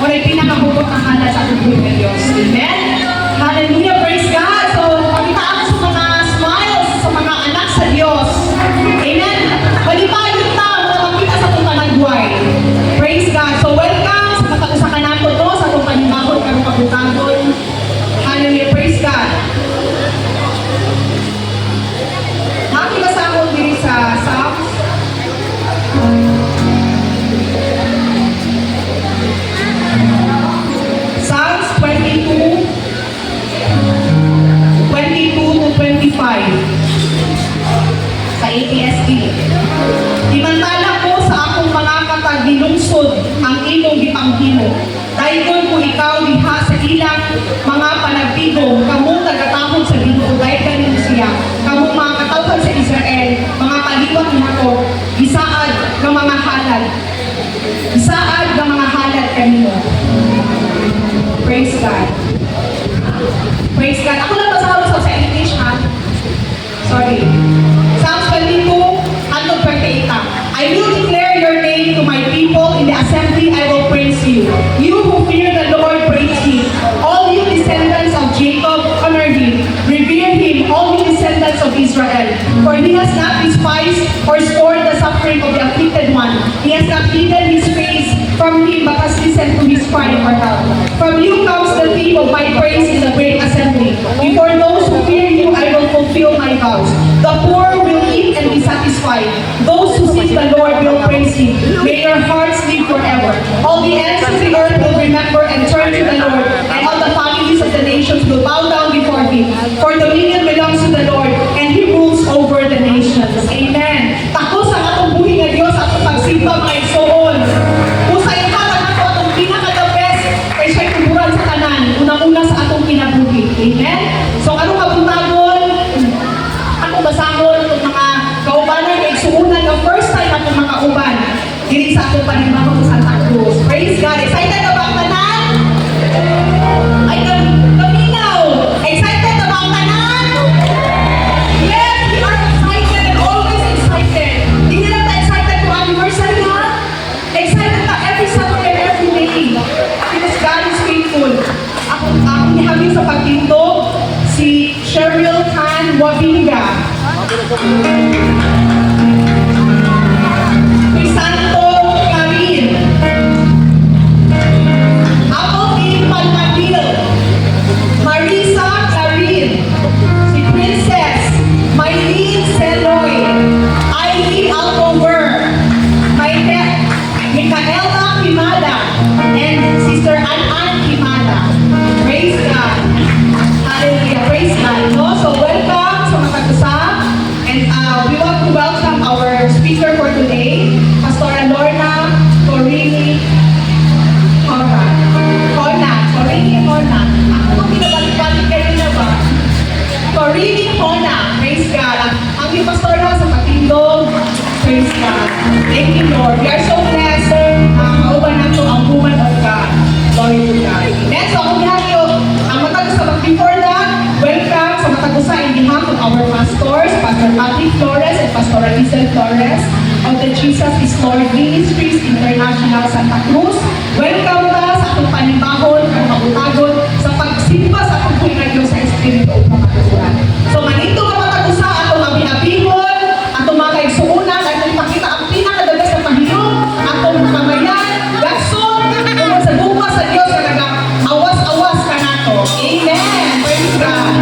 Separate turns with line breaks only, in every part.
Wala'y pinakahugot na hana sa tubuhin ng Diyos. Amen? Hallelujah! Praise God! So, pakita ako sa mga smiles, sa mga anak sa Diyos. Amen? Malipayot na, mga makita sa itong panagway. Praise God! So, welcome sa matagusakan nato to, sa itong panibakot, karong kabutagon. Hallelujah! Praise God! Makibasa ako diri sa Psalms. Psalms 22 to 25 sa APSP. Imantala ko sa akong mga katagilungsod ang imong gipanghimo. Dayon ko ikaw diha sa ilang mga panagtigong, kamo tagatahon sa Ginoo, dahil ganin siya. Kamo mga katawhan sa Israel, mga kaliwat nato, gisaad ng mga halad. Gisaad ng mga halad kanino. Praise God. Praise God. Ako lang pasahod sa English, ha? Sorry. Psalms 22, unto 28. I will declare your name to my people. In the assembly, I will praise you. You who fear the Lord, praise Him. All you descendants of Jacob, honor Him. Revere Him, all you descendants of Israel. For He has not despised or scorned the suffering of the afflicted one. He has not hidden His face from him, but has listened to his cry for help. From you comes the theme of my praise in the great assembly. Before those who fear you, I will fulfill my vows. The poor will eat and be satisfied. Those who seek the Lord will praise Him. May your hearts live forever. All the ends of the earth will remember and turn to the Lord, and all the families of the nations will bow down before Him. For dominion belongs to the Lord, and He rules over the nations. Amen. Takos ang atong buhi nga Diyos at pagsimba mga igsoon. Unang-una sa atong kinabuhi. Amen? So, anong kabuntagon? Ako basahon itong mga kaubanan na igsuunan ng first time atong mga uban diri sa atong panimbaho sa Santa Cruz. Praise God! Excited na ba ang tanan? Ay, kaminaw! Excited na ba ang tanan? Yes! We are excited and always excited. Hindi lang tayo excited for anniversary, ha? Excited na every Sunday and every day. Because God is faithful. Ang ihabing sa pagtindog, si Cheryl Khan Wabinga. Crisanto Karin. Apple Palmadil. Marisa Karin. Si Princess Maylene Seloy. Ivy Alcover. Micaela Kimada. And Sister Ann Kimada. Praise God. Hallelujah. Praise God. No? So, welcome sa Matagusa. And we want to welcome our speaker for today, Pastor Lorna Corini Hona. Corini Hona. Ako kung pinabalik-balik kayo na ba? Corini Hona. Praise God. Ang yung pastor na sa Patindog. Praise God. Thank you, Lord. We are so blessed. Mauban na ito ang woman of God. Glory to God. Amen. So, ang bihanyo, ang Matagusa. But before that, welcome sa Matagusa in behalf of our pastors, Pastor Patrick Flores and Pastor Rizal Flores of the Jesus is Lord Ministries International Santa Cruz. Welcome na sa atong panibahon, ang mabutagon, sa pagsimba sa atong Panginoon sa Espiritu o Pangaturan. So, manito ka Matagusa, atong abi-abihon, atong mga kaigsuunan, at ipakita ang pinakadagas na pahilong, atong kamayan, gason, kung sa buka sa Diyos, talaga, awas-awas ka nato. Amen. Praise God.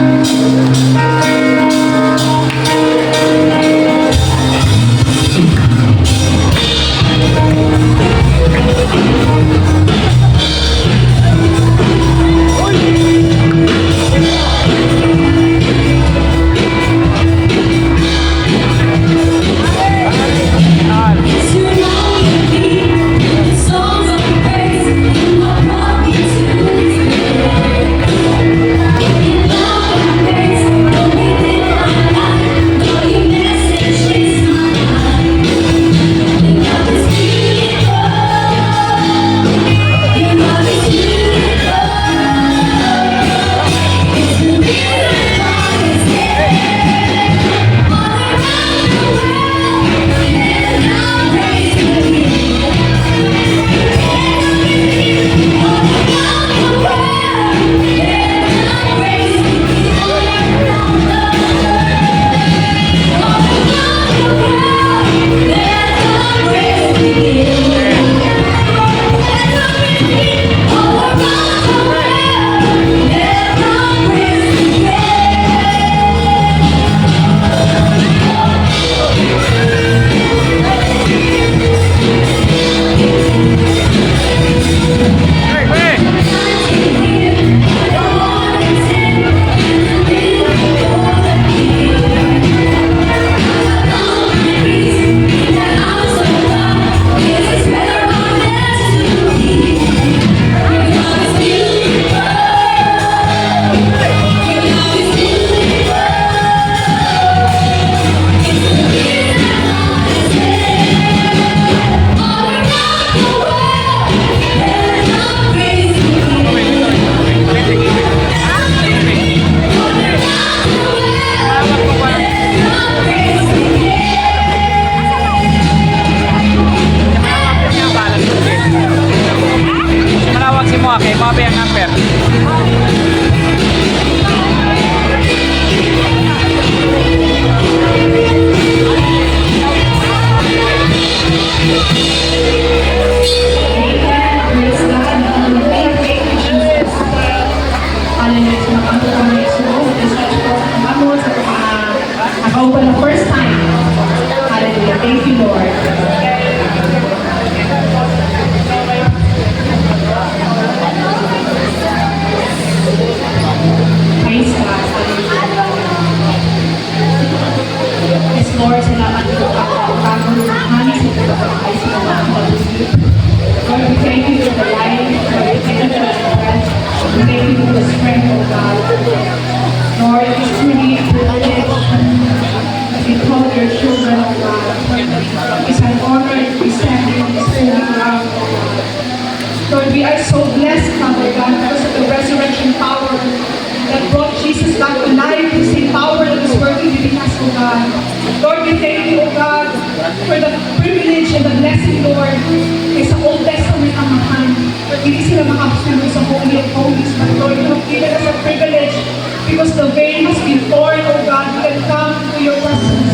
mo, kay mo ba yung number?
Praise God. Thank you, Jesus. Hallelujah. Sumakamit ko na iso. Message ko sa pagkamot sa mga nakaupan na first time. Hallelujah. Thank you, Lord. Praise God. Yes, Lord, salamat po ako. Kami sa pagkakay sa mga kapatid. Lord, we thank you for the life. Lord, we thank you for the breath. We thank you for the strength, of God. Lord, it is truly a privilege to be called your children, of God. It's an honor to be standing in this holy ground, of God. Lord, we are so blessed, Father God, because of the resurrection power that brought Jesus back to life, the same power that is working within us, O God. Lord, we thank you, O God, for the privilege and the blessing, Lord, kay sa Old Testament ang mahal. Hindi sila makasunod sa Holy of Holies, but Lord, you have given us a privilege because the veil has been torn, O God, we can come to your presence.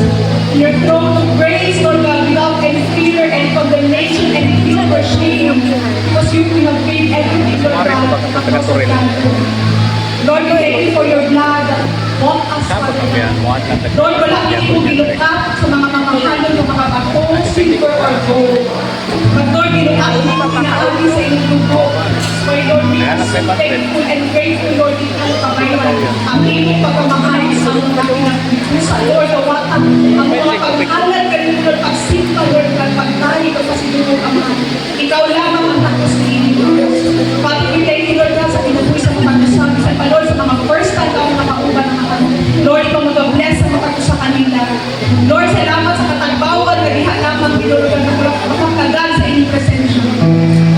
In your throne of grace, Lord God, without any fear and condemnation and guilt or shame, because you have paid everything, Lord God, across the Calvary. Lord, we thank you for your blood that bought us, Father God. Lord, wala hindi mo binukap sa mga mamahalon ng mga bato, silver or gold. But Lord, binukap mo pinaagi sa inyong dugo. Why, Lord, we are so thankful and grateful, Lord, di ka pamayawan. Ang iyong pagmamahal sa mga pinagpusa, Lord, awatan ang mga paghalan ganun, Lord, pagsimpa, Lord, pagtali o pasinunod ang mga. Ikaw lamang ang takos sa inyong Diyos. Father, we thank you, Lord, God, sa pinabuhi sa mga pagkasabi sa Lord, sa mga first time ka ang nakauban ng mga Lord, ikaw mag-bless sa mga sa kanila. Lord, salamat sa katagbawan na diha lamang binulugan ng makakagal sa inyong presensya.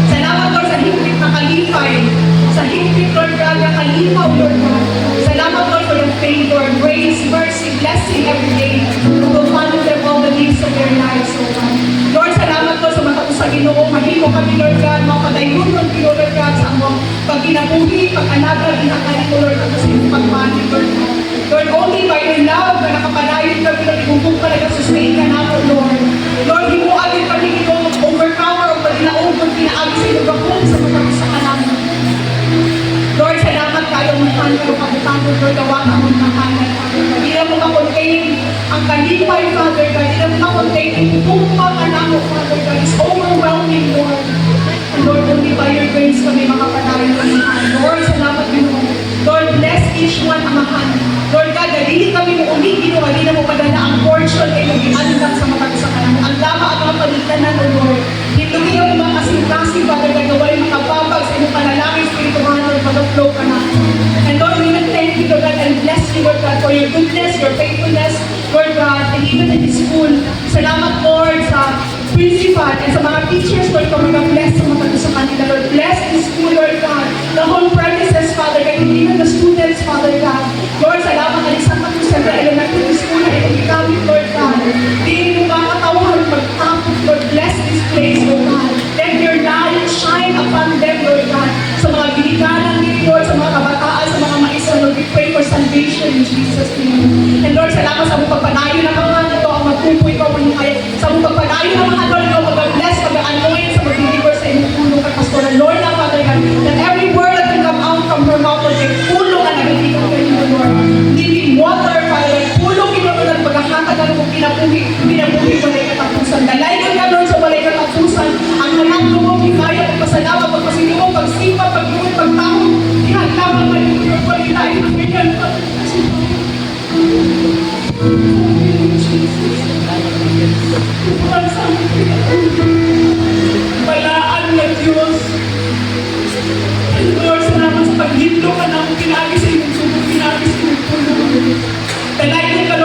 Salamat, Lord, sa higpit na kalipay. Sa higpit, Lord God, na kalipaw, Lord God. Salamat, Lord, for your favor, grace, mercy, blessing every day. To follow them all the days of their lives, O God. Lord, salamat, Lord, sa mata ko sa Ginoo. Mahimo kami, Lord God, mga padayon ng Ginoo, Lord God, sa among pag-ginabuhi, pag-alaga, ginakali mo, Lord, at sa iyong pagmani, Lord God. Lord, only by your love, na nakapadayon kami, Lord, ibubog ka na sustain ka natin, Lord. Lord, himuagin kami, Ginoo, overpower, o pag-inaubod, pinaagi sa iyong bakong sa mata ko sa kanaman. Lord, salamat kayo mahal kayo pagkatapos, Lord, gawa ka mong mahalan. Hindi na mo ka-contain ang kalipay, Father God. Hindi na mo ka-contain ang tumpa ka na mo, Father God. It's overwhelming, Lord. And Lord, only by your grace kami makapadayon ng mahal. Lord, salamat Ginoo. Lord, bless each one ang mahal. Lord God, dahil kami mo umigin o hindi na mo padala ang portion ay mag-iandag sa mata sa kanan. Ang lama at mga palitanan, O Lord. Hindi yung mga kasing-kasing, Father God, gawin makababag sa inyong panalangin, spiritual, Lord, mag-flow ka na. And Lord, we will thank you, Lord God, and bless you, Lord God, for your goodness, your faithfulness, Lord God, and even in this school. Salamat, Lord, sa principal and sa mga teachers, Lord, kung mag-bless sa mga sa kanila, Lord. Bless this school, Lord God. The whole premises, Father God, and even the students, Father God. Lord, salamat ka rin sa Santa Elementary School na ito gamit, Lord God. Di mo makatawag, magtapos, Lord. Bless this place, Lord God. Let your light shine upon them, Lord God. Sa mga binikanan nila, Lord, sa mga kabataan, sa mga maisa, Lord, we pray for salvation in Jesus' name. And Lord, salamat sa mong pagpanayo ng mga ito, ang magpupoy ko, sa mong pagpanayo ng mga Lord, ikaw mag-bless, mag-anoint, sa mag-deliver sa inyong tulong at pastoral. Lord, na Father God, that every word that will come out from her mouth, Lord, ay tulong ang nagiging kanino, Lord. Living water, Father God, tulong ito, Lord, at pagkakatagal kong pinabuhi, walay katapusan. Dalayan ka, Lord, sa walay katapusan. Ang lahat mo, himaya, pagpasalamat, pagpasinuong, pagsipa, pagbuhay, pagtahong, dihan lamang kayo, Lord, walay tayo ng ganyan. Balaan ng Diyos. Lord, salamat sa paghintlo ka na kung pinagis sa iyong subo, pinagis sa iyong tulong. Dalayan ka